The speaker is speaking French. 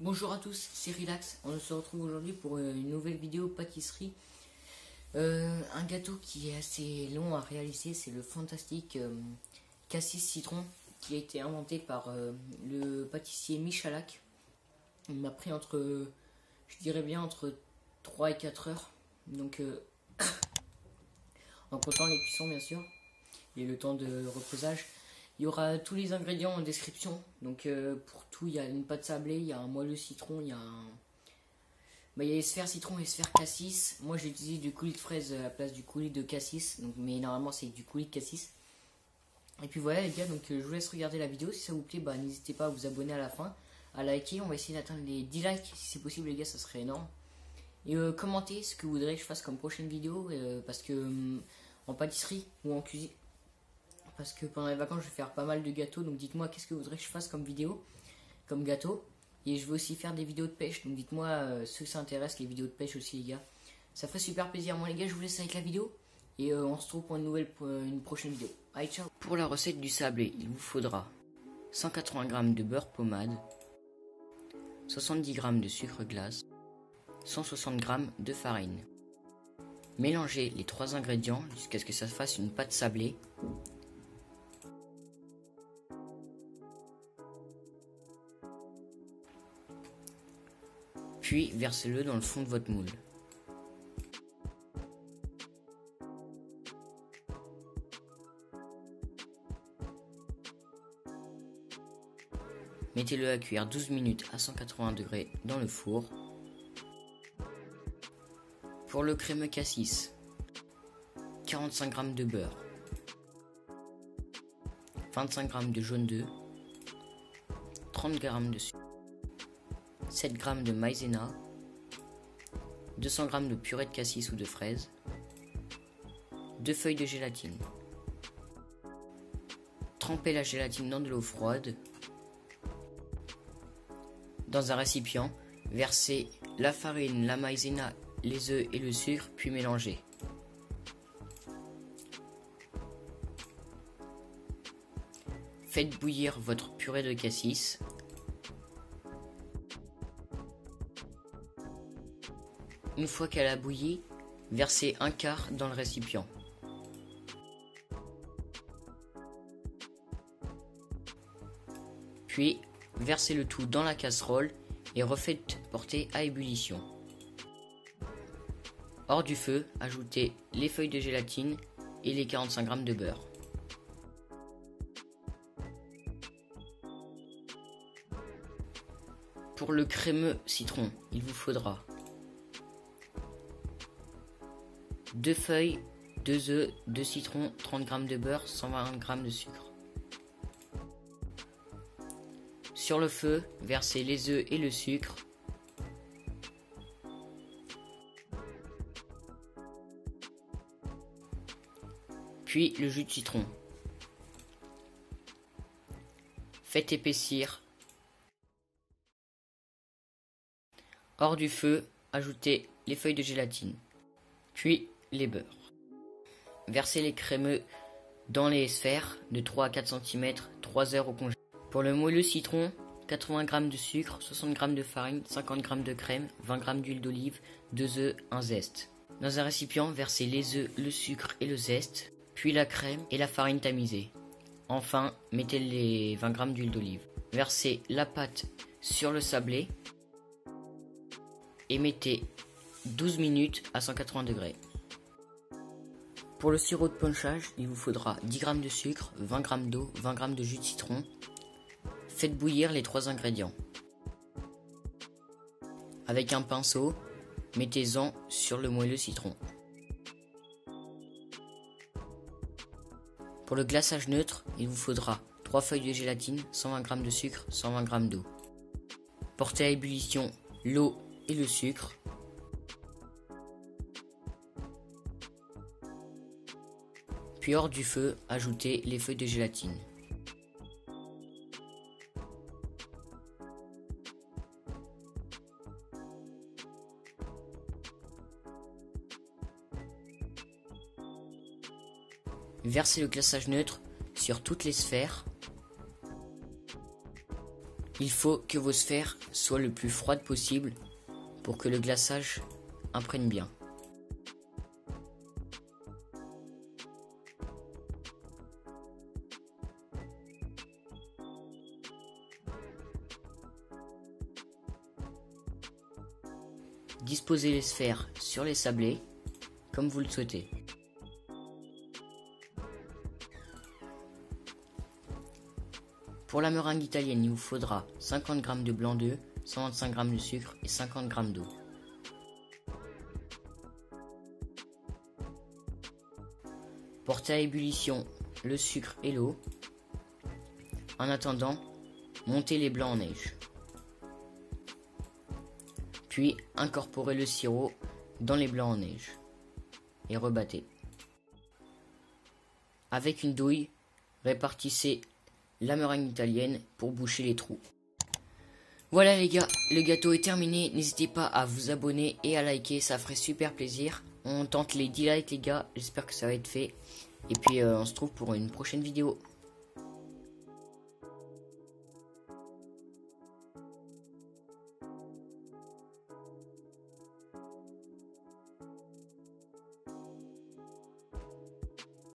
Bonjour à tous, c'est Relax. On se retrouve aujourd'hui pour une nouvelle vidéo pâtisserie. Un gâteau qui est assez long à réaliser, c'est le fantastique cassis citron qui a été inventé par le pâtissier Michalak. Il m'a pris je dirais bien entre 3 et 4 heures. Donc en comptant les cuissons bien sûr et le temps de reposage. Il y aura tous les ingrédients en description. Donc pour tout, il y a une pâte sablée, il y a un moelleux citron, il y a les sphères citron et les sphères cassis. Moi j'ai utilisé du coulis de fraise à la place du coulis de cassis. Donc, mais normalement c'est du coulis de cassis. Et puis voilà les gars, donc je vous laisse regarder la vidéo. Si ça vous plaît, n'hésitez pas à vous abonner à la fin, à liker. On va essayer d'atteindre les 10 likes si c'est possible les gars, ça serait énorme. Et commentez ce que vous voudrez que je fasse comme prochaine vidéo. Parce que en pâtisserie ou en cuisine, parce que pendant les vacances je vais faire pas mal de gâteaux, donc dites-moi qu'est-ce que vous voudrez que je fasse comme vidéo, comme gâteau. Et je vais aussi faire des vidéos de pêche, donc dites-moi ceux que ça intéresse, les vidéos de pêche aussi les gars. Ça ferait super plaisir. Moi les gars, je vous laisse avec la vidéo et on se retrouve pour une prochaine vidéo. Allez ciao. Pour la recette du sablé, il vous faudra 180 g de beurre pommade, 70 g de sucre glace, 160 g de farine. Mélangez les trois ingrédients jusqu'à ce que ça fasse une pâte sablée. Puis versez-le dans le fond de votre moule. Mettez-le à cuire 12 minutes à 180 degrés dans le four. Pour le crémeux cassis, 45 g de beurre, 25 g de jaune d'œuf, 30 g de sucre, 7 g de maïzena, 200 g de purée de cassis ou de fraises, 2 feuilles de gélatine. Trempez la gélatine dans de l'eau froide. Dans un récipient, versez la farine, la maïzena, les œufs et le sucre, puis mélangez. Faites bouillir votre purée de cassis. Une fois qu'elle a bouilli, versez un quart dans le récipient. Puis, versez le tout dans la casserole et refaites porter à ébullition. Hors du feu, ajoutez les feuilles de gélatine et les 45 g de beurre. Pour le crémeux citron, il vous faudra 2 feuilles, 2 œufs, 2 citrons, 30 g de beurre, 120 g de sucre. Sur le feu, versez les œufs et le sucre. Puis le jus de citron. Faites épaissir. Hors du feu, ajoutez les feuilles de gélatine. Puis les beurres. Versez les crémeux dans les sphères de 3 à 4 cm, 3 heures au congélateur. Pour le moelleux citron, 80 g de sucre, 60 g de farine, 50 g de crème, 20 g d'huile d'olive, 2 œufs, un zeste. Dans un récipient, versez les œufs, le sucre et le zeste, puis la crème et la farine tamisée. Enfin, mettez les 20 g d'huile d'olive. Versez la pâte sur le sablé et mettez 12 minutes à 180 degrés. Pour le sirop de ponchage, il vous faudra 10 g de sucre, 20 g d'eau, 20 g de jus de citron. Faites bouillir les trois ingrédients. Avec un pinceau, mettez-en sur le moelleux citron. Pour le glaçage neutre, il vous faudra 3 feuilles de gélatine, 120 g de sucre, 120 g d'eau. Portez à ébullition l'eau et le sucre. Puis hors du feu, ajoutez les feuilles de gélatine. Versez le glaçage neutre sur toutes les sphères. Il faut que vos sphères soient le plus froides possible pour que le glaçage imprègne bien. Disposez les sphères sur les sablés comme vous le souhaitez. Pour la meringue italienne, il vous faudra 50 g de blanc d'œuf, 125 g de sucre et 50 g d'eau. Portez à ébullition le sucre et l'eau. En attendant, montez les blancs en neige. Puis incorporez le sirop dans les blancs en neige et rebattez. Avec une douille, répartissez la meringue italienne pour boucher les trous. Voilà les gars, le gâteau est terminé. N'hésitez pas à vous abonner et à liker, ça ferait super plaisir. On tente les 10 likes les gars, j'espère que ça va être fait. Et puis on se retrouve pour une prochaine vidéo.